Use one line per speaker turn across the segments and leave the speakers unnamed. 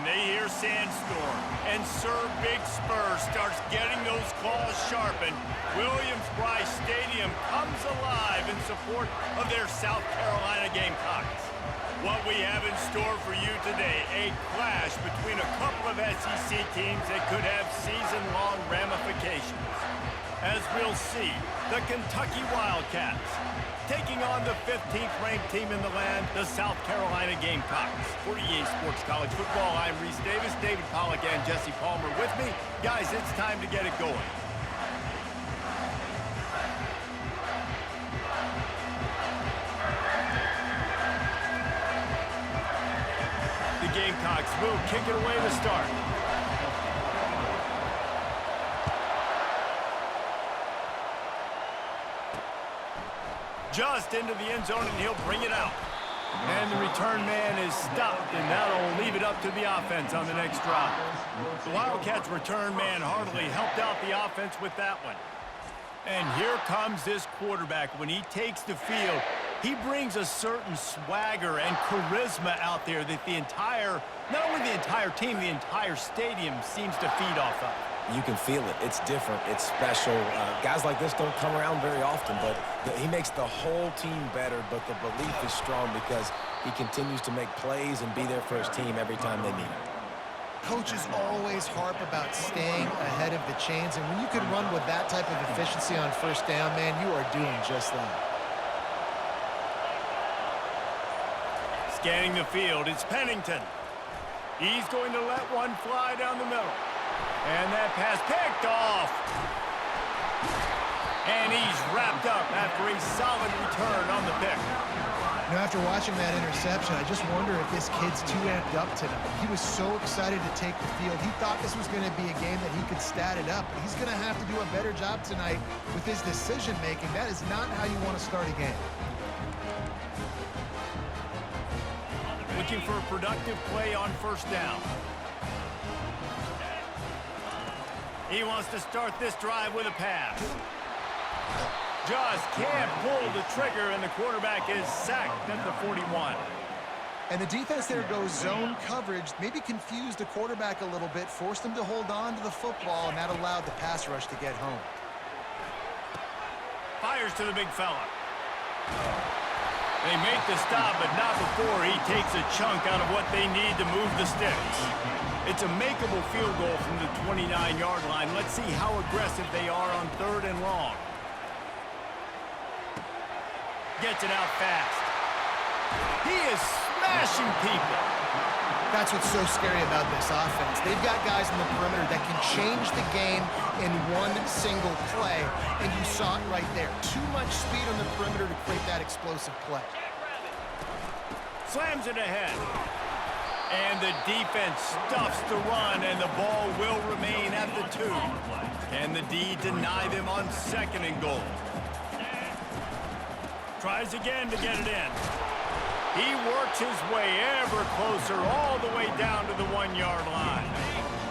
when they hear Sandstorm and Sir Big Spur starts getting those claws sharpened, Williams-Brice Stadium comes alive in support of their South Carolina Gamecocks. What we have in store for you today, a clash between a couple of SEC teams that could have season-long ramifications. As we'll see, the Kentucky Wildcats taking on the 15th-ranked team in the land, the South Carolina Gamecocks. For EA Sports College Football, I'm Reese Davis, David Pollack, and Jesse Palmer with me. Guys, it's time to get it going. The Gamecocks will kick it away to start. Just into the end zone, and he'll bring it out. And the return man is stopped, and that'll leave it up to the offense on the next drive. The Wildcats' return man hardly helped out the offense with that one. And here comes this quarterback. When he takes the field, he brings a certain swagger and charisma out there that not only the entire team, the entire stadium seems to feed off of.
You can feel it. It's different. It's special. Guys like this don't come around very often, but he makes the whole team better, but the belief is strong because he continues to make plays and be there for his team every time they need him.
Coaches always harp about staying ahead of the chains, and when you can run with that type of efficiency on first down, man, you are doing just that.
Scanning the field, it's Pennington. He's going to let one fly down the middle. And that pass picked off. And he's wrapped up after a solid return on the pick.
You know, after watching that interception, I just wonder if this kid's too amped up tonight. He was so excited to take the field. He thought this was going to be a game that he could stat it up. But he's going to have to do a better job tonight with his decision-making. That is not how you want to start a game.
Looking for a productive play on first down. He wants to start this drive with a pass. Just can't pull the trigger, and the quarterback is sacked at the 41.
And the defense there goes zone coverage, maybe confused the quarterback a little bit, forced him to hold on to the football, and that allowed the pass rush to get home.
Fires to the big fella. They make the stop, but not before he takes a chunk out of what they need to move the sticks. It's a makeable field goal from the 29-yard line. Let's see how aggressive they are on 3rd and long. Gets it out fast. He is smashing people.
That's what's so scary about this offense. They've got guys in the perimeter that can change the game in one single play, and you saw it right there. Too much speed on the perimeter to create that explosive play.
Slams it ahead. And the defense stuffs the run, and the ball will remain at the 2. Can the D deny them on 2nd and goal? Tries again to get it in. He works his way ever closer all the way down to the 1-yard line.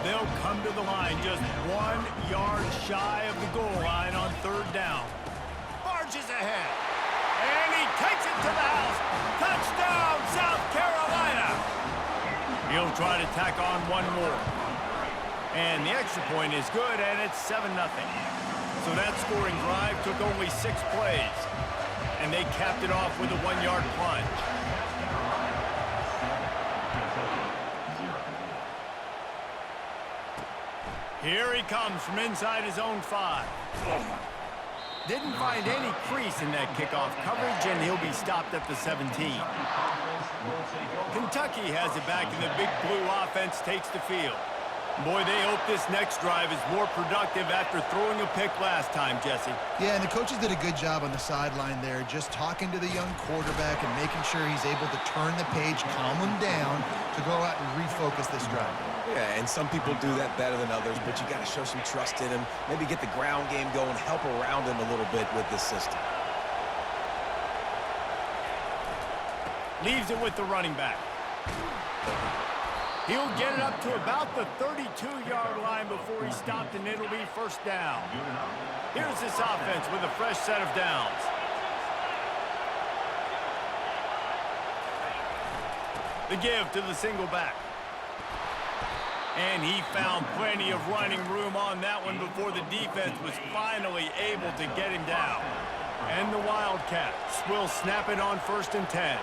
They'll come to the line just 1 yard shy of the goal line on 3rd down. Barges ahead. And he takes it to the house. Touchdown, South Carolina! He'll try to tack on one more. And the extra point is good, and it's 7-0. So that scoring drive took only 6 plays. And they capped it off with a 1-yard plunge. Here he comes from inside his own 5. Didn't find any crease in that kickoff coverage, and he'll be stopped at the 17. Kentucky has it back, and the Big Blue offense takes the field. Boy, they hope this next drive is more productive after throwing a pick last time, Jesse.
Yeah, and the coaches did a good job on the sideline there, just talking to the young quarterback and making sure he's able to turn the page, calm him down to go out and refocus this drive.
Yeah, and some people do that better than others, but you got to show some trust in him, maybe get the ground game going, help around him a little bit with this system.
Leaves it with the running back. He'll get it up to about the 32-yard line before he's stopped, and it'll be first down. Here's this offense with a fresh set of downs. The give to the single back. And he found plenty of running room on that one before the defense was finally able to get him down. And the Wildcats will snap it on 1st and 10.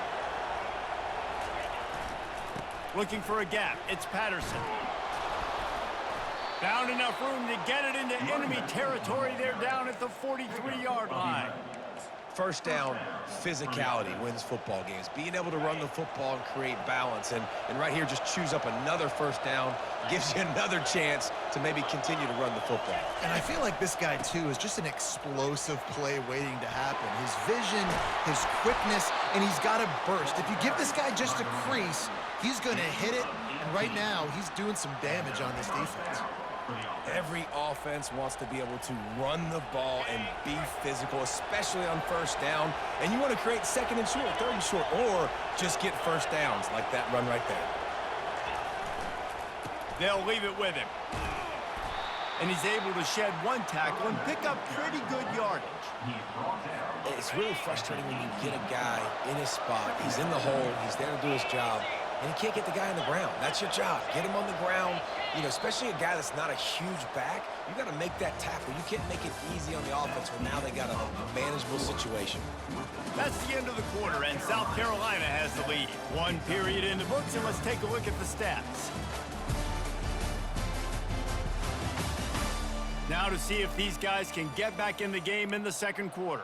Looking for a gap. It's Patterson. Found enough room to get it into enemy territory. They're down at the 43-yard line.
First down, physicality wins football games. Being able to run the football and create balance. And right here, just choose up another first down, gives you another chance to maybe continue to run the football.
And I feel like this guy, too, is just an explosive play waiting to happen. His vision, his quickness, and he's got a burst. If you give this guy just a crease, he's going to hit it. And right now, he's doing some damage on this defense.
Every offense wants to be able to run the ball and be physical, especially on first down. And you want to create 2nd and short, 3rd and short, or just get first downs like that run right there.
They'll leave it with him. And he's able to shed 1 tackle and pick up pretty good yardage.
It's really frustrating when you get a guy in his spot. He's in the hole. He's there to do his job. And he can't get the guy on the ground. That's your job. Get him on the ground. You know, especially a guy that's not a huge back. You got to make that tackle. You can't make it easy on the offense when now they got a manageable situation.
That's the end of the quarter, and South Carolina has the lead. 1 period in the books, and let's take a look at the stats. Now to see if these guys can get back in the game in the 2nd quarter.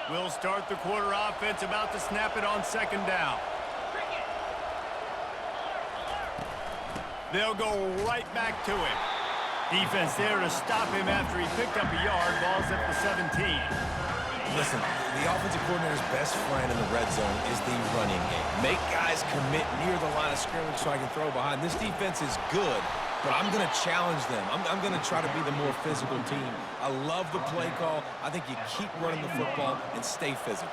We'll start the quarter offense, about to snap it on 2nd down. They'll go right back to him. Defense there to stop him after he picked up a yard. Ball's at the 17.
Listen, the offensive coordinator's best friend in the red zone is the running game. Make guys commit near the line of scrimmage so I can throw behind. This defense is good, but I'm going to challenge them. I'm going to try to be the more physical team. I love the play call. I think you keep running the football and stay physical.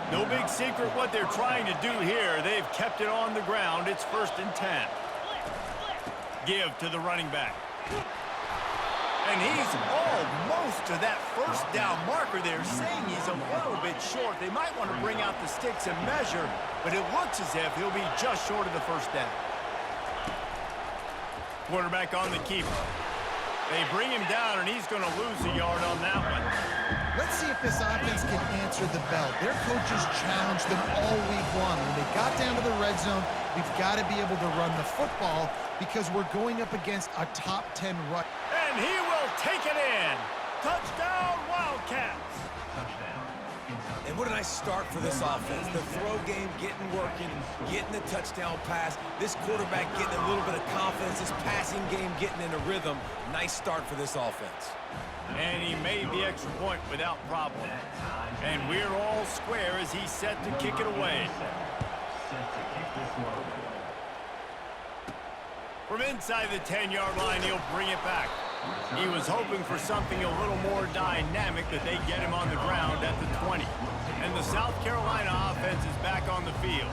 No big secret what they're trying to do here. They've kept it on the ground. It's 1st and 10. Give to the running back. And he's almost to that 1st down marker there, saying he's a little bit short. They might want to bring out the sticks and measure, but it looks as if he'll be just short of the 1st down. Quarterback on the keeper. They bring him down, and he's going to lose a yard on that one.
Let's see if this offense can answer the bell. Their coaches challenged them all week long. When they got down to the red zone, we've got to be able to run the football because we're going up against a top 10 rush.
And he will take it in. Touchdown, Wildcats.
And what a nice start for this offense. The throw game getting working, getting the touchdown pass. This quarterback getting a little bit of confidence. This passing game getting in a rhythm. Nice start for this offense.
And he made the extra point without problem. And we're all square as he's set to kick it away. From inside the 10-yard line, he'll bring it back. He was hoping for something a little more dynamic, but they get him on the ground at the 20. And the South Carolina offense is back on the field.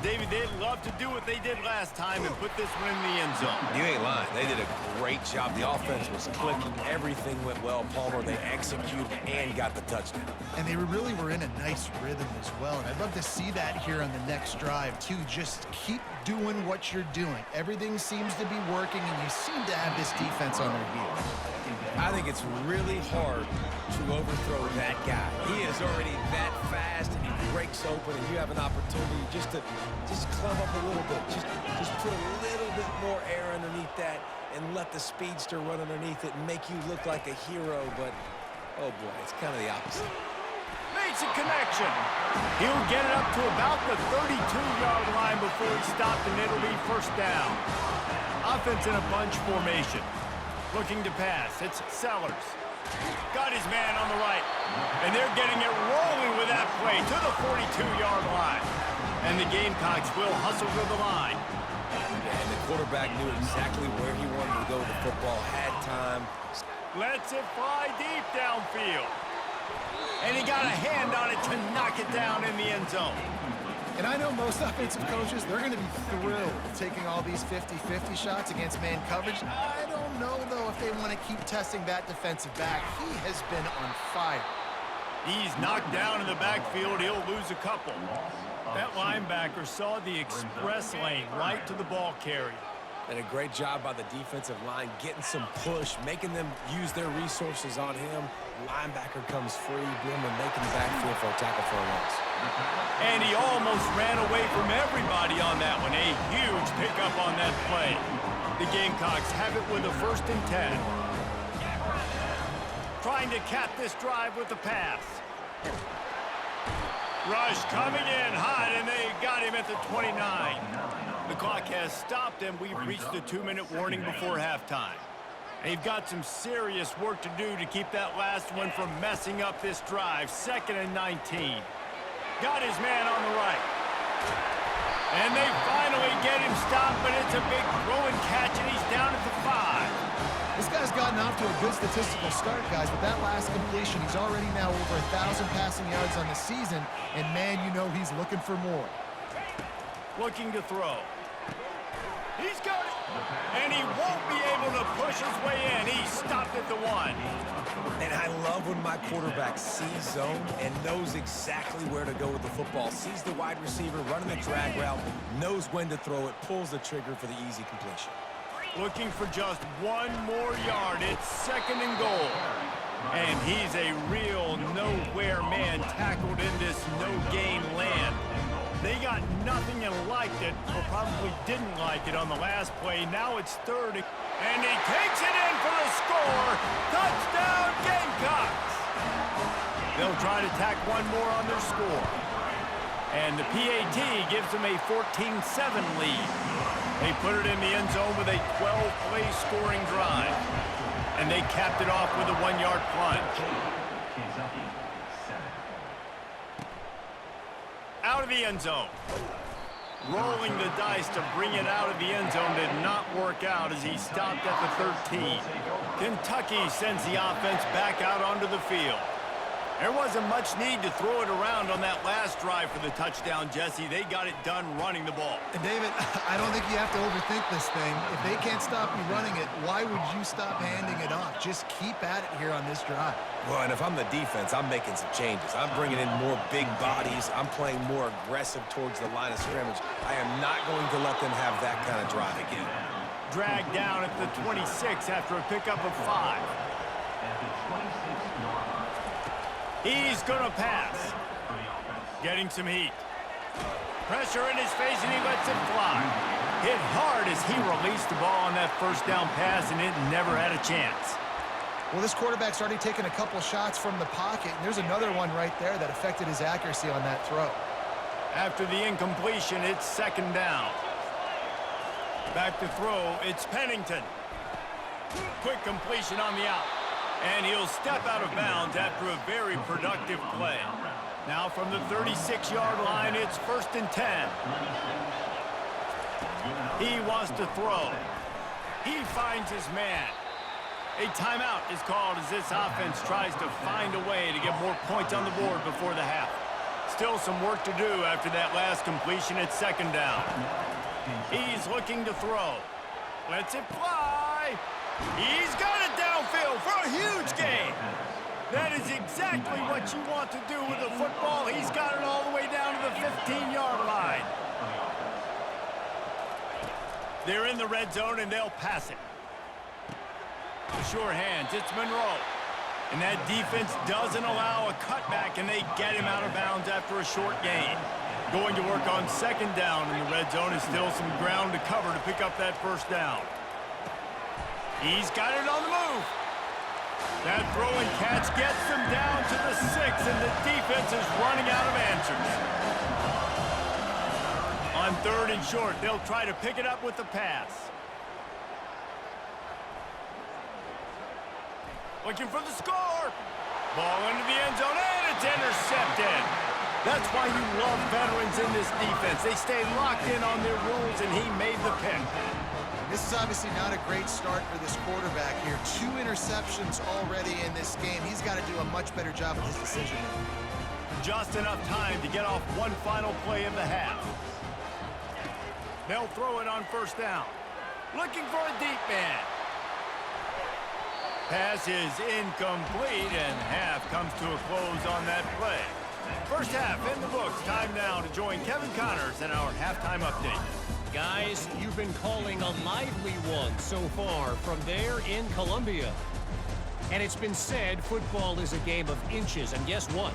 David, they'd love to do what they did last time and put this one in the end zone.
You ain't lying. They did a great job. The offense was clicking. Everything went well. Palmer, they executed and got the touchdown.
And they really were in a nice rhythm as well. And I'd love to see that here on the next drive, too. Just keep doing what you're doing. Everything seems to be working, and you seem to have this defense on their heels.
I think it's really hard to overthrow that guy. He is already that fast, and he breaks open, and you have an opportunity just to clump up a little bit. Just put a little bit more air underneath that and let the speedster run underneath it and make you look like a hero. But, oh, boy, it's kind of the opposite.
Makes a connection. He'll get it up to about the 32-yard line before he stopped, and it'll be 1st down. Offense in a bunch formation. Looking to pass. It's Sellers. Got his man on the right. And they're getting it rolling with that play to the 42-yard line. And the Gamecocks will hustle to the line.
And the quarterback knew exactly where he wanted to go with the football, had time.
Lets it fly deep downfield. And he got a hand on it to knock it down in the end zone.
And I know most offensive coaches, they're going to be thrilled taking all these 50-50 shots against man coverage. I don't know, though, if they want to keep testing that defensive back. He has been on fire.
He's knocked down in the backfield. He'll lose a couple. That linebacker saw the express lane right to the ball carrier.
And a great job by the defensive line, getting some push, making them use their resources on him. Linebacker comes free, boom, and making the backfield for a tackle for a loss.
And he almost ran away from everybody on that one. A huge pickup on that play. The Gamecocks have it with a 1st and 10. Trying to cap this drive with the pass. Rush coming in hot, and they got him at the 29. The clock has stopped, and we've reached the 2-minute warning before halftime. They've got some serious work to do to keep that last one from messing up this drive. 2nd and 19. Got his man on the right. And they finally get him stopped, but it's a big throw and catch, and he's down at the 5.
This guy's gotten off to a good statistical start, guys. With that last completion, he's already now over 1,000 passing yards on the season, and man, you know he's looking for more.
Looking to throw. He's got it. And he won't be able to push his way in. He's stopped at the 1.
And I love when my quarterback sees zone and knows exactly where to go with the football. Sees the wide receiver running the drag route, knows when to throw it, pulls the trigger for the easy completion.
Looking for just 1 more yard. It's 2nd and goal. And he's a real nowhere man tackled in this no-gain land. They got nothing and liked it, or probably didn't like it on the last play. Now it's 3rd, and he takes it in for the score. Touchdown, Gamecocks! They'll try to tack 1 more on their score. And the PAT gives them a 14-7 lead. They put it in the end zone with a 12-play scoring drive. And they capped it off with a 1-yard plunge. Out of the end zone. Rolling the dice to bring it out of the end zone did not work out as he stopped at the 13. Kentucky sends the offense back out onto the field. There wasn't much need to throw it around on that last drive for the touchdown, Jesse. They got it done running the ball.
And David, I don't think you have to overthink this thing. If they can't stop you running it, why would you stop handing it off? Just keep at it here on this drive.
Well, and if I'm the defense, I'm making some changes. I'm bringing in more big bodies. I'm playing more aggressive towards the line of scrimmage. I am not going to let them have that kind of drive again.
Dragged down at the 26 after a pickup of 5. He's going to pass. Getting some heat. Pressure in his face, and he lets it fly. Hit hard as he released the ball on that 1st down pass, and it never had a chance.
Well, this quarterback's already taken a couple shots from the pocket, and there's another one right there that affected his accuracy on that throw.
After the incompletion, it's 2nd down. Back to throw, it's Pennington. Quick completion on the out. And he'll step out of bounds after a very productive play. Now from the 36-yard line, it's 1st and 10. He wants to throw. He finds his man. A timeout is called as this offense tries to find a way to get more points on the board before the half. Still some work to do after that last completion at 2nd down. He's looking to throw. Lets it fly. He's got it downfield for a huge gain. That is exactly what you want to do with the football. He's got it all the way down to the 15-yard line. They're in the red zone, and they'll pass it. Sure hands, it's Monroe. And that defense doesn't allow a cutback, and they get him out of bounds after a short gain. Going to work on 2nd down in the red zone, and still some ground to cover to pick up that 1st down. He's got it on the move. That throw and catch gets them down to the 6, and the defense is running out of answers. On 3rd and short, they'll try to pick it up with the pass. Looking for the score. Ball into the end zone, and it's intercepted. That's why you love veterans in this defense. They stay locked in on their rules, and he made the pick.
This is obviously not a great start for this quarterback here. 2 interceptions already in this game. He's got to do a much better job with his decision.
Just enough time to get off one final play of the half. They'll throw it on 1st down. Looking for a deep man. Pass is incomplete, and half comes to a close on that play. First half in the books. Time now to join Kevin Connors in our halftime update.
Guys, you've been calling a lively one so far from there in Columbia. And it's been said football is a game of inches, and guess what?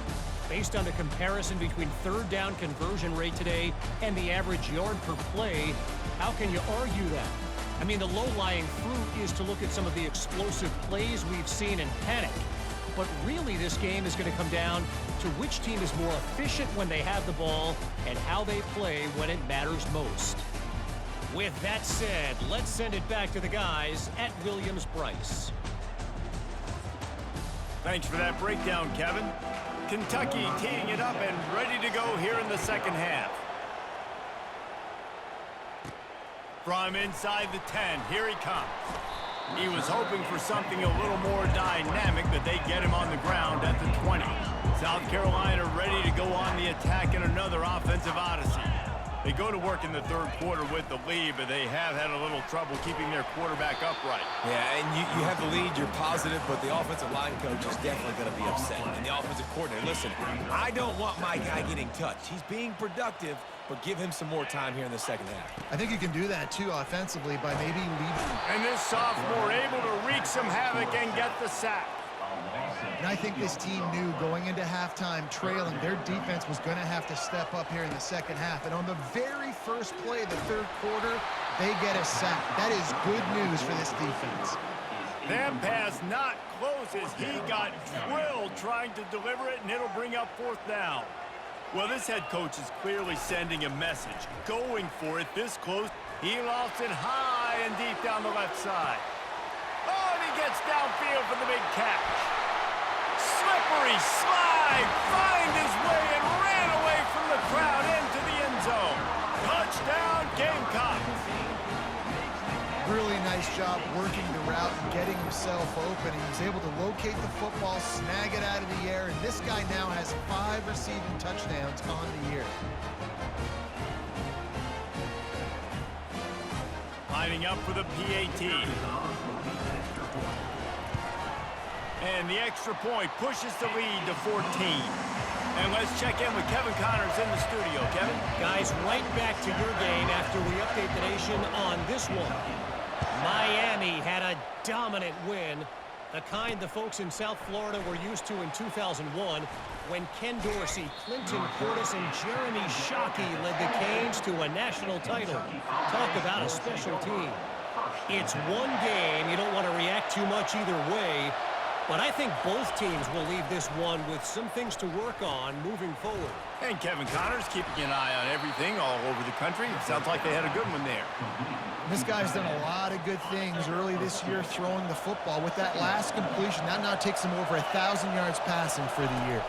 Based on the comparison between third down conversion rate today and the average yard per play, how can you argue that? I mean, the low-lying fruit is to look at some of the explosive plays we've seen and panic. But really, this game is going to come down to which team is more efficient when they have the ball and how they play when it matters most. With that said, let's send it back to the guys at Williams-Brice.
Thanks for that breakdown, Kevin. Kentucky teeing it up and ready to go here in the second half. From inside the 10, here he comes. He was hoping for something a little more dynamic, but they get him on the ground at the 20. South Carolina ready to go on the attack in another offensive odyssey. They go to work in the third quarter with the lead, but they have had a little trouble keeping their quarterback upright.
Yeah, and you have the lead, you're positive, but the offensive line coach is definitely going to be upset. And the offensive coordinator, listen, I don't want my guy getting touched. He's being productive, but give him some more time here in the second half.
I think you can do that, too, offensively, by maybe leaving.
And this sophomore able to wreak some havoc and get the sack.
And I think this team knew going into halftime trailing, their defense was going to have to step up here in the second half. And on the very first play of the third quarter, they get a sack. That is good news for this defense.
That pass not close as he got drilled trying to deliver it, and it'll bring up fourth down. Well, this head coach is clearly sending a message. Going for it this close. He lofts it high and deep down the left side. Oh, and he gets downfield for the big catch. Slippery slide, find his way and ran away from the crowd into the end zone. Touchdown, Gamecocks.
Really nice job working the route and getting himself open. He was able to locate the football, snag it out of the air, and this guy now has 5 receiving touchdowns on the year.
Lining up for the PAT. And the extra point pushes the lead to 14. And let's check in with Kevin Connors in the studio. Kevin?
Guys, right back to your game after we update the nation on this one. Miami had a dominant win, the kind the folks in South Florida were used to in 2001 when Ken Dorsey, Clinton Portis, and Jeremy Shockey led the Canes to a national title. Talk about a special team. It's one game. You don't want to react too much either way. But I think both teams will leave this one with some things to work on moving forward.
And Kevin Connors keeping an eye on everything all over the country. Sounds like they had a good one there.
This guy's done a lot of good things early this year throwing the football. With that last completion, that now takes him over 1,000 yards passing for the year.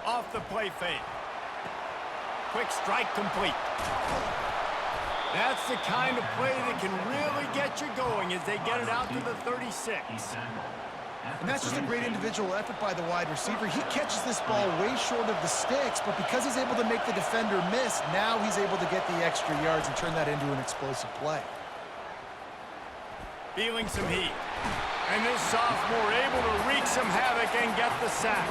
Off the play fake. Quick strike complete. That's the kind of play that can really get you going as they get it out to the 36.
And that's just a great individual effort by the wide receiver. He catches this ball way short of the sticks, but because he's able to make the defender miss, now he's able to get the extra yards and turn that into an explosive play.
Feeling some heat. And this sophomore able to wreak some havoc and get the sack.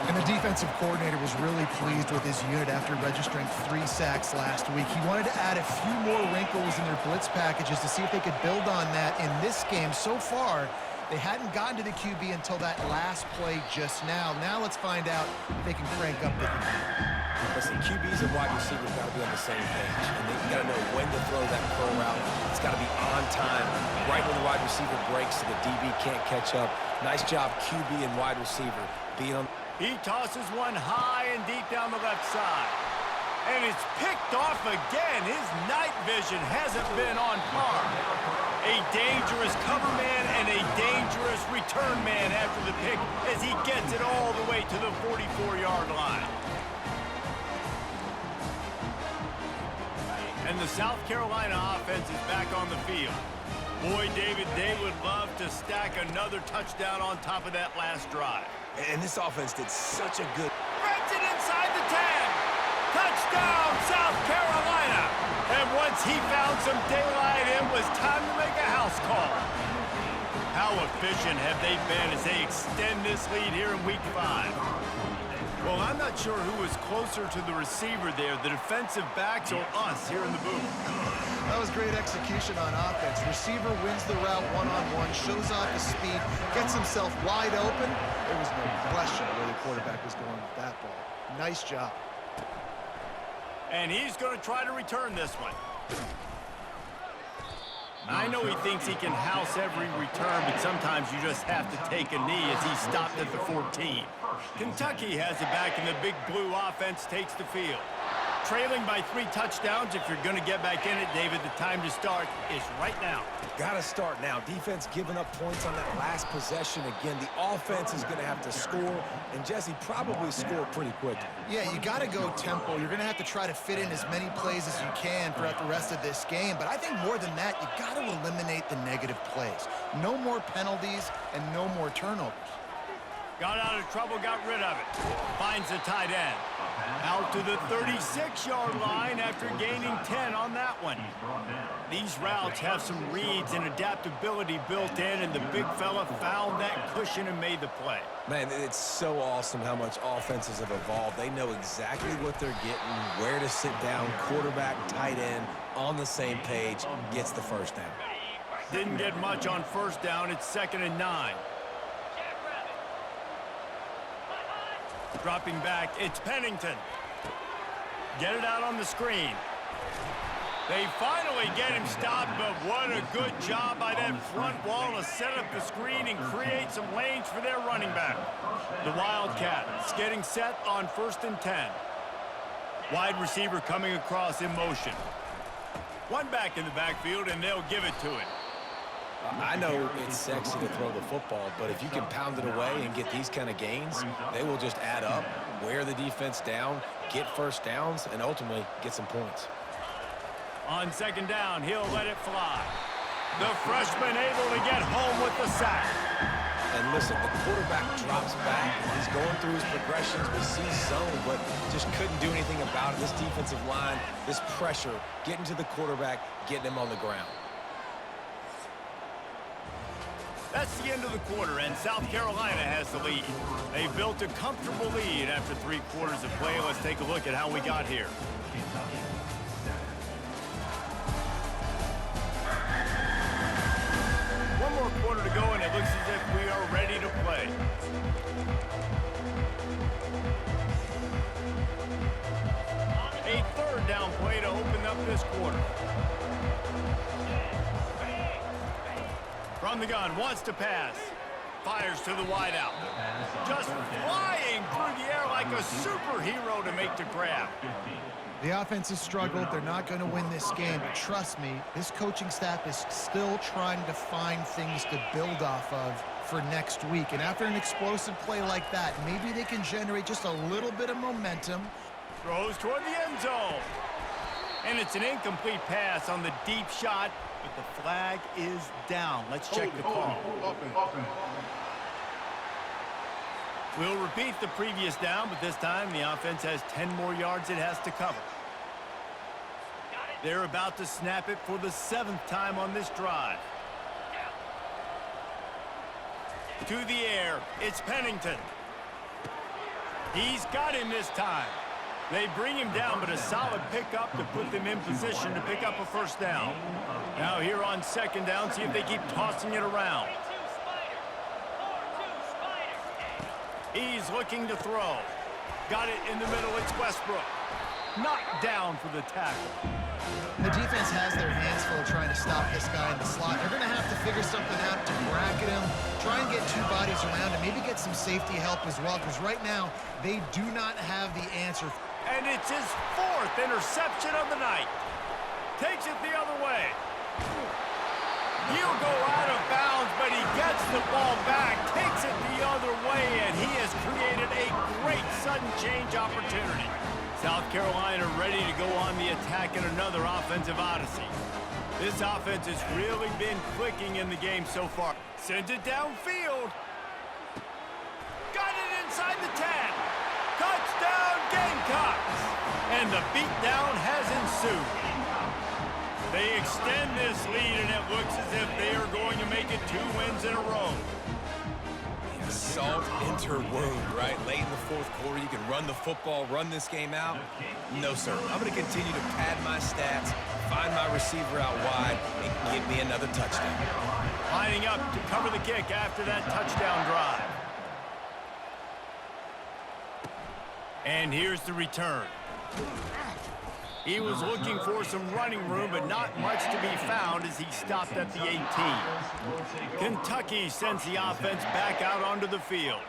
And the defensive coordinator was really pleased with his unit after registering 3 sacks last week. He wanted to add a few more wrinkles in their blitz packages to see if they could build on that in this game. So far, they hadn't gotten to the QB until that last play just now. Now let's find out if they can crank up the heat.
Listen, QBs and wide receivers got to be on the same page. And they got to know when to throw that curl route. It's got to be on time, right when the wide receiver breaks so the DB can't catch up. Nice job, QB and wide receiver being on.
He tosses one high and deep down the left side. And it's picked off again. His night vision hasn't been on par. A dangerous cover man and a dangerous return man after the pick as he gets it all the way to the 44-yard line. And the South Carolina offense is back on the field. Boy, David, they would love to stack another touchdown on top of that last drive.
And this offense did such a good...
Threads it inside the 10. Touchdown, South Carolina. And once he found some daylight, it was time to make a house call. How efficient have they been as they extend this lead here in Week 5? Well, I'm not sure who was closer to the receiver there, the defensive backs or us here in the booth.
That was great execution on offense. Receiver wins the route one-on-one, shows off his speed, gets himself wide open. There was no question where the quarterback was going with that ball. Nice job.
And he's going to try to return this one. I know he thinks he can house every return, but sometimes you just have to take a knee as he stopped at the 14. Kentucky has it back, and the big blue offense takes the field. Trailing by 3 touchdowns. If you're going to get back in it, David, the time to start is right now.
Got to start now. Defense giving up points on that last possession. Again, the offense is going to have to score, and Jesse probably score pretty quickly.
Yeah, you got to go tempo. You're going to have to try to fit in as many plays as you can throughout the rest of this game. But I think more than that, you got to eliminate the negative plays. No more penalties and no more turnovers.
Got out of trouble, got rid of it. Finds the tight end. Out to the 36-yard line after gaining 10 on that one. These routes have some reads and adaptability built in, and the big fella found that cushion and made the play.
Man, it's so awesome how much offenses have evolved. They know exactly what they're getting, where to sit down, quarterback, tight end, on the same page, gets the first down.
Didn't get much on first down. It's 2nd and 9. Dropping back, it's Pennington. Get it out on the screen. They finally get him stopped, but what a good job by that front wall to set up the screen and create some lanes for their running back. The Wildcats getting set on 1st and 10. Wide receiver coming across in motion. One back in the backfield, and they'll give it to him.
I know it's sexy to throw the football, but if you can pound it away and get these kind of gains, they will just add up, wear the defense down, get first downs, and ultimately get some points.
On 2nd down, he'll let it fly. The freshman able to get home with the sack.
And listen, the quarterback drops back. He's going through his progressions with C zone, but just couldn't do anything about it. This defensive line, this pressure, getting to the quarterback, getting him on the ground.
That's the end of the quarter, and South Carolina has the lead. They've built a comfortable lead after 3 quarters of play. Let's take a look at how we got here. One more quarter to go, and it looks as if we are ready to play. A 3rd down play to open up this quarter. From the gun, wants to pass. Fires to the wideout. Just flying through the air like a superhero to make the grab.
The offense has struggled. They're not going to win this game, but trust me, this coaching staff is still trying to find things to build off of for next week. And after an explosive play like that, maybe they can generate just a little bit of momentum.
Throws toward the end zone. And it's an incomplete pass on the deep shot, but the flag is down. Let's check the call. We'll repeat the previous down, but this time the offense has 10 more yards it has to cover. They're about to snap it for the 7th time on this drive. To the air, it's Pennington. He's got him this time. They bring him down, but a solid pickup to put them in position to pick up a first down. Now here on 2nd down, see if they keep tossing it around. He's looking to throw. Got it in the middle, it's Westbrook. Knocked down for the tackle.
The defense has their hands full trying to stop this guy in the slot. They're going to have to figure something out to bracket him, try and get 2 bodies around him, maybe get some safety help as well, because right now they do not have the answer.
And it's his 4th interception of the night. Takes it the other way. He'll go out of bounds, but he gets the ball back, takes it the other way, and he has created a great sudden change opportunity. South Carolina ready to go on the attack in another offensive odyssey. This offense has really been clicking in the game so far. Sends it downfield. Got it inside the 10. Touchdown, Gamecocks! And the beatdown has ensued. They extend this lead, and it looks as if they are going to make it 2 wins in a row.
Salt into wound, right? Late in the fourth quarter, you can run the football, run this game out. No, sir. I'm going to continue to pad my stats, find my receiver out wide, and give me another touchdown.
Lining up to cover the kick after that touchdown drive. And here's the return. He was looking for some running room, but not much to be found as he stopped at the 18. Kentucky sends the offense back out onto the field.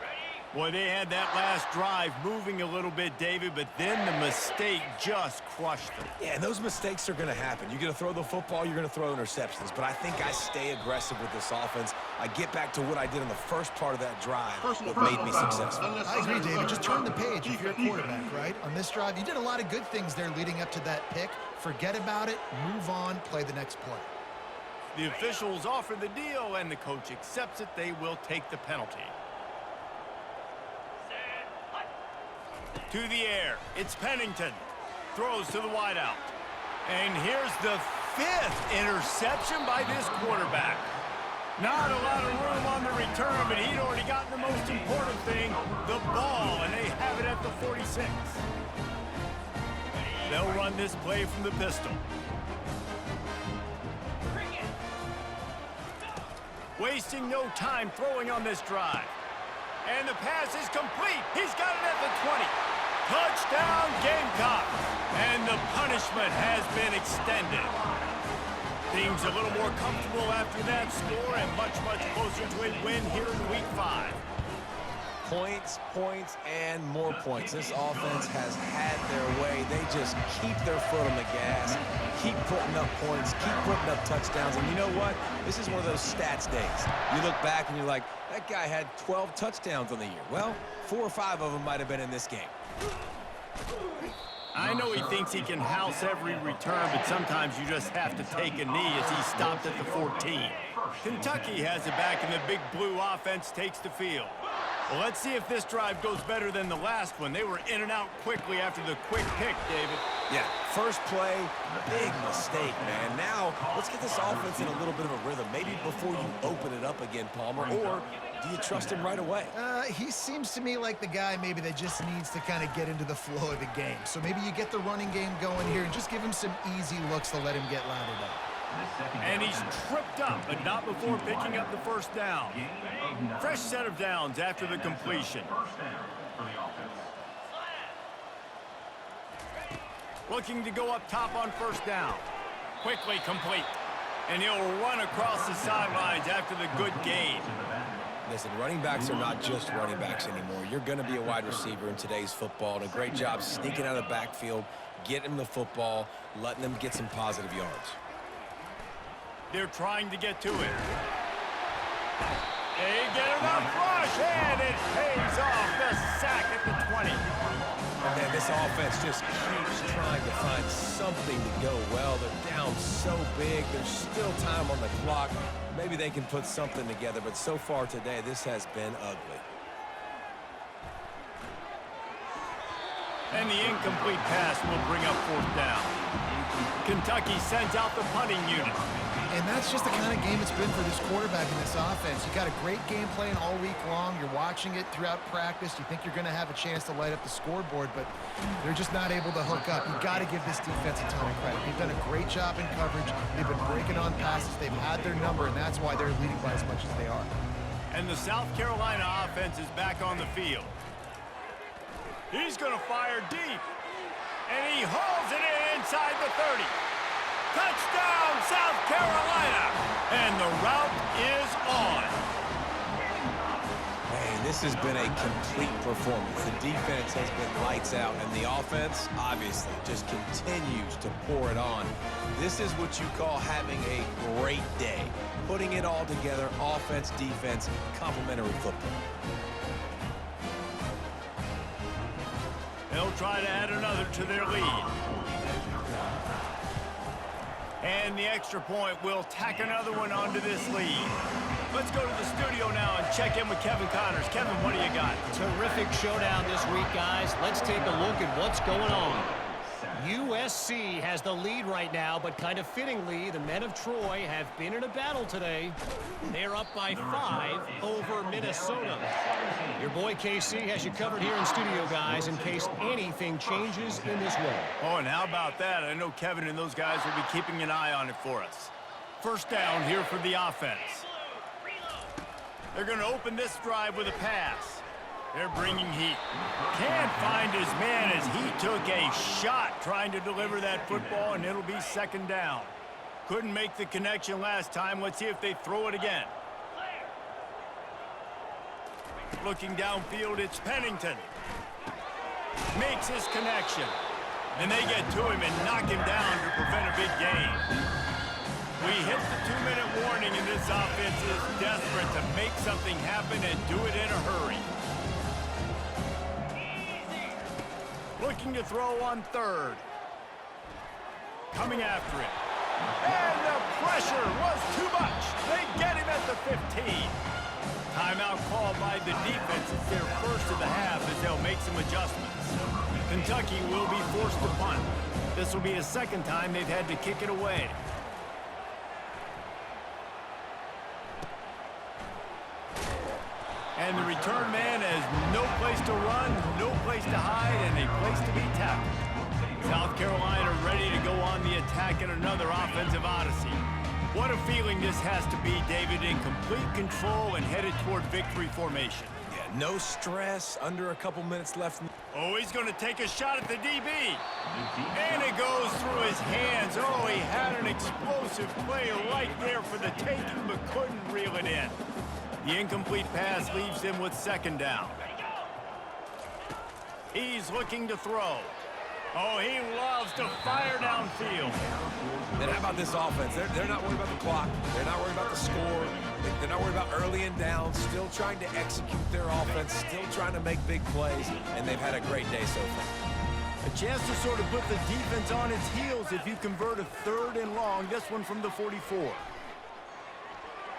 Boy, they had that last drive moving a little bit, David, but then the mistake just crushed them.
Yeah, and those mistakes are going to happen. You're going to throw the football, you're going to throw interceptions. But I think I stay aggressive with this offense. I get back to what I did in the first part of that drive that made me successful.
I agree, David. Just turn the page if you're a quarterback, right? On this drive, you did a lot of good things there leading up to that pick. Forget about it, move on, play the next play.
The officials offer the deal, and the coach accepts it. They will take the penalty. To the air, it's Pennington. Throws to the wideout. And here's the 5th interception by this quarterback. Not a lot of room on the return, but he'd already gotten the most important thing, the ball, and they have it at the 46. They'll run this play from the pistol. Wasting no time throwing on this drive. And the pass is complete. He's got it at the 20. Touchdown, Gamecocks. And the punishment has been extended. Things a little more comfortable after that score and much, much closer to a win here in Week 5.
Points, points, and more points. This offense has had their way. They just keep their foot on the gas, keep putting up points, keep putting up touchdowns. And you know what? This is one of those stats days. You look back and you're like, that guy had 12 touchdowns on the year. Well, 4 or 5 of them might have been in this game.
I know he thinks he can house every return, but sometimes you just have to take a knee as he stopped at the 14. Kentucky has it back, and the big blue offense takes the field. Well, let's see if this drive goes better than the last one. They were in and out quickly after the quick pick, David.
Yeah, first play, big mistake, man. Now, let's get this offense in a little bit of a rhythm. Maybe before you open it up again, Palmer, or do you trust him right away?
He seems to me like the guy maybe that just needs to kind of get into the flow of the game. So maybe you get the running game going here and just give him some easy looks to let him get lathered up.
And he's tripped up, but not before picking up the first down. Fresh set of downs after the completion. Looking to go up top on first down. Quickly complete. And he'll run across the sidelines after the good gain.
Listen, running backs are not just running backs anymore. You're going to be a wide receiver in today's football, and a great job sneaking out of the backfield, getting them the football, letting them get some positive yards.
They're trying to get to it. They get enough rush, and it pays off. The sack at the 20.
And then this offense just keeps trying to find something to go well. They're down so big. There's still time on the clock. Maybe they can put something together, but so far today, this has been ugly.
And the incomplete pass will bring up fourth down. Kentucky sends out the punting unit.
And that's just the kind of game it's been for this quarterback in this offense. You got a great game plan all week long. You're watching it throughout practice. You think you're going to have a chance to light up the scoreboard, but they're just not able to hook up. You've got to give this defense a ton of credit. They've done a great job in coverage. They've been breaking on passes. They've had their number, and that's why they're leading by as much as they are.
And the South Carolina offense is back on the field. He's going to fire deep. And he hauls it in inside the 30. Touchdown, South Carolina! And the route is on.
Man, this has been a complete performance. The defense has been lights out, and the offense, obviously, just continues to pour it on. This is what you call having a great day. Putting it all together, offense, defense, complementary football.
They'll try to add another to their lead. And the extra point will tack another one onto this lead. Let's go to the studio now and check in with Kevin Connors. Kevin, what do you got?
Terrific showdown this week, guys. Let's take a look at what's going on. USC has the lead right now, but kind of fittingly, the men of Troy have been in a battle today. They're up by 5 over Minnesota. Your boy KC has you covered here in studio, guys, in case anything changes in this one.
Oh, and how about that? I know Kevin and those guys will be keeping an eye on it for us. First down here for the offense. They're going to open this drive with a pass. They're bringing heat. Can't find his man as he took a shot trying to deliver that football, and it'll be second down. Couldn't make the connection last time. Let's see if they throw it again. Looking downfield, it's Pennington. Makes his connection. And they get to him and knock him down to prevent a big gain. We hit the 2-minute warning, and this offense is desperate to make something happen and do it in a hurry. Looking to throw on third. Coming after it. And the pressure was too much. They get him at the 15. Timeout called by the defense. It's their first of the half as they'll make some adjustments. Kentucky will be forced to punt. This will be a second time they've had to kick it away. And the return man has no place to run, no place to hide, and a place to be tackled. South Carolina ready to go on the attack in another offensive odyssey. What a feeling this has to be, David, in complete control and headed toward victory formation.
Yeah, no stress, under a couple minutes left.
Oh, he's going to take a shot at the DB. And it goes through his hands. Oh, he had an explosive play right there for the taking, but couldn't reel it in. The incomplete pass leaves him with second down. He's looking to throw. Oh, he loves to fire downfield.
And how about this offense? They're not worried about the clock. They're not worried about the score. They're not worried about early and down. Still trying to execute their offense. Still trying to make big plays. And they've had a great day so far.
A chance to sort of put the defense on its heels if you convert a third and long. This one from the 44.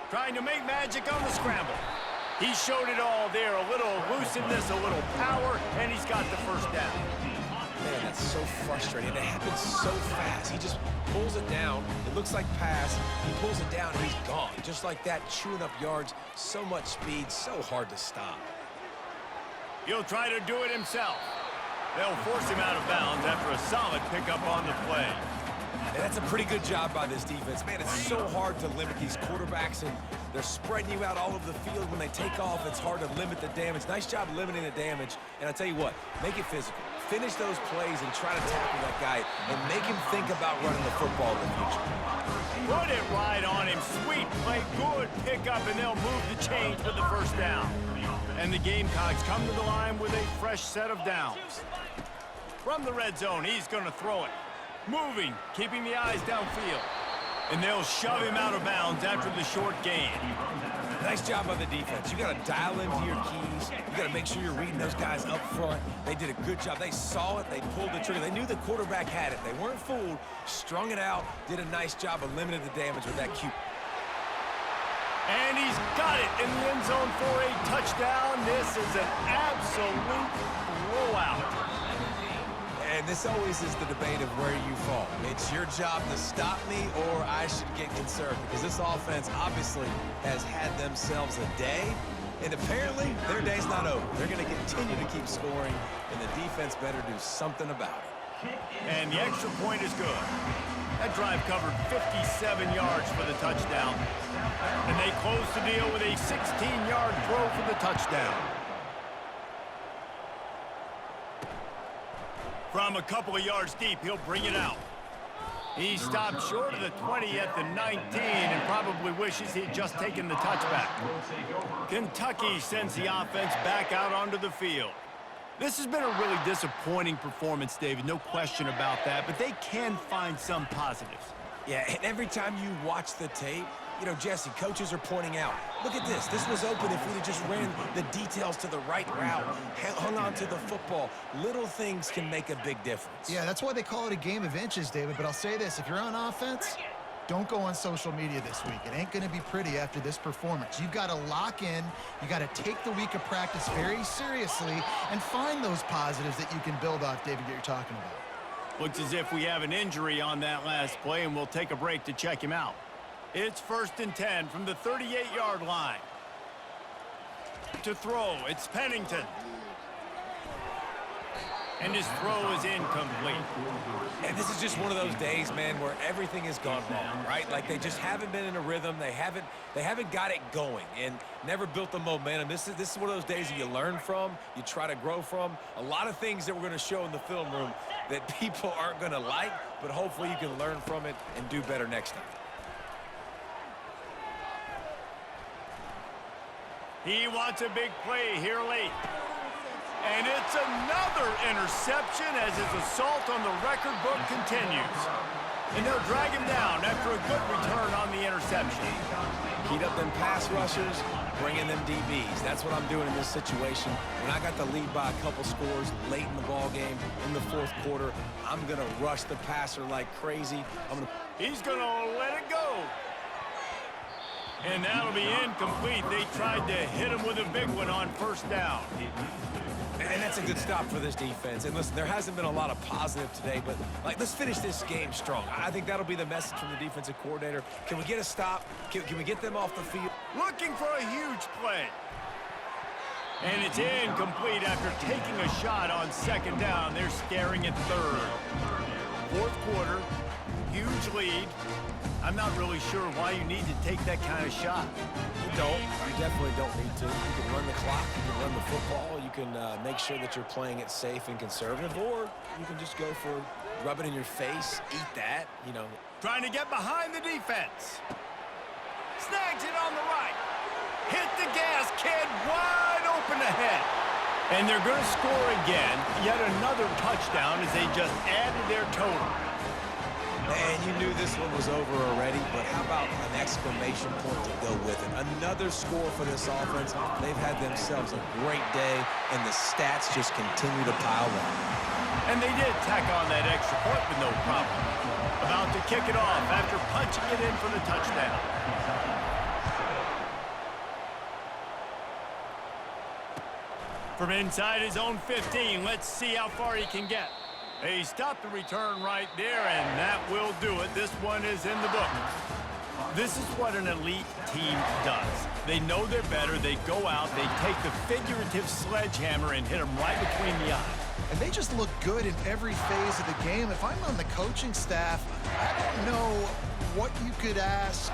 Trying to make magic on the scramble. He showed it all there. A little elusiveness, a little power, and he's got the first down.
Man, that's so frustrating. It happens so fast. He just pulls it down. It looks like pass. He pulls it down, and he's gone. Just like that, chewing up yards. So much speed, so hard to stop.
He'll try to do it himself. They'll force him out of bounds after a solid pickup on the play.
And that's a pretty good job by this defense. Man, it's so hard to limit these quarterbacks, and they're spreading you out all over the field. When they take off, it's hard to limit the damage. Nice job limiting the damage. And I tell you what, make it physical. Finish those plays and try to tackle that guy and make him think about running the football in the future.
Put it right on him. Sweet play, good pickup, and they'll move the chains for the first down. And the Gamecocks come to the line with a fresh set of downs. From the red zone, he's going to throw it. Moving, keeping the eyes downfield. And they'll shove him out of bounds after the short gain.
Nice job by the defense. You got to dial into your keys. You got to make sure you're reading those guys up front. They did a good job. They saw it. They pulled the trigger. They knew the quarterback had it. They weren't fooled. Strung it out. Did a nice job of limiting the damage with that cue.
And he's got it in the end zone for a touchdown. This is an absolute blowout.
And this always is the debate of where you fall. It's your job to stop me, or I should get conservative, because this offense obviously has had themselves a day, and apparently their day's not over. They're going to continue to keep scoring, and the defense better do something about it.
And the extra point is good. That drive covered 57 yards for the touchdown, and they close the deal with a 16-yard throw for the touchdown. From a couple of yards deep, he'll bring it out. He stopped short of the 20 at the 19 and probably wishes he'd just taken the touchback. Kentucky sends the offense back out onto the field. This has been a really disappointing performance, David, no question about that, but they can find some positives.
Yeah, and every time you watch the tape, you know, Jesse, coaches are pointing out, look at this. This was open if we'd have just ran the details to the right route, hung on to the football. Little things can make a big difference.
Yeah, that's why they call it a game of inches, David. But I'll say this, if you're on offense, don't go on social media this week. It ain't going to be pretty after this performance. You've got to lock in. You got to take the week of practice very seriously and find those positives that you can build off, David, that you're talking about.
Looks as if we have an injury on that last play, and we'll take a break to check him out. It's 1st and 10 from the 38-yard line. To throw, it's Pennington. And his throw is incomplete.
And this is just one of those days, man, where everything has gone wrong, right? Like they just haven't been in a rhythm. They haven't got it going and never built the momentum. This is one of those days that you learn from, you try to grow from. A lot of things that we're going to show in the film room that people aren't going to like, but hopefully you can learn from it and do better next time.
He wants a big play here late. And it's another interception as his assault on the record book continues. And they'll drag him down after a good return on the interception.
Heat up them pass rushers, bring in them DBs. That's what I'm doing in this situation. When I got the lead by a couple scores late in the ball game, in the 4th quarter, I'm going to rush the passer like crazy.
He's going to let it go. And that'll be incomplete. They tried to hit him with a big one on 1st down.
And that's a good stop for this defense. And listen, there hasn't been a lot of positive today, but let's finish this game strong. I think that'll be the message from the defensive coordinator. Can we get a stop? Can we get them off the field?
Looking for a huge play. And it's incomplete after taking a shot on 2nd down. They're staring at 3rd. 4th quarter, huge lead. I'm not really sure why you need to take that kind of shot.
You don't. You definitely don't need to. You can run the clock. You can run the football. You can make sure that you're playing it safe and conservative, or you can just go for rub it in your face, eat that, you know.
Trying to get behind the defense. Snags it on the right. Hit the gas, kid. Wide open ahead. And they're going to score again. Yet another touchdown as they just added their total.
Man, you knew this one was over already, but how about an exclamation point to go with it? Another score for this offense. They've had themselves a great day, and the stats just continue to pile up.
And they did tack on that extra point with no problem. About to kick it off after punching it in for the touchdown. From inside his own 15, let's see how far he can get. He stopped the return right there, and that will do it. This one is in the book. This is what an elite team does. They know they're better. They go out. They take the figurative sledgehammer and hit them right between the eyes.
And they just look good in every phase of the game. If I'm on the coaching staff, I don't know what you could ask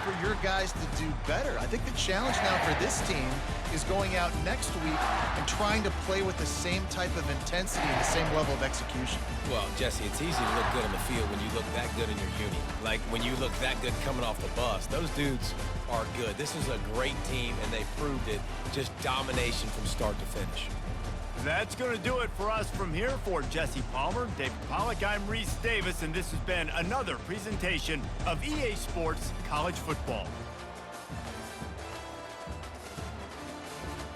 for your guys to do better. I think the challenge now for this team is going out next week and trying to play with the same type of intensity and the same level of execution.
Well, Jesse, it's easy to look good on the field when you look that good in your uni. Like when you look that good coming off the bus. Those dudes are good. This is a great team, and they proved it. Just domination from start to finish.
That's going to do it for us from here. For Jesse Palmer, David Pollack, I'm Reese Davis, and this has been another presentation of EA Sports College Football.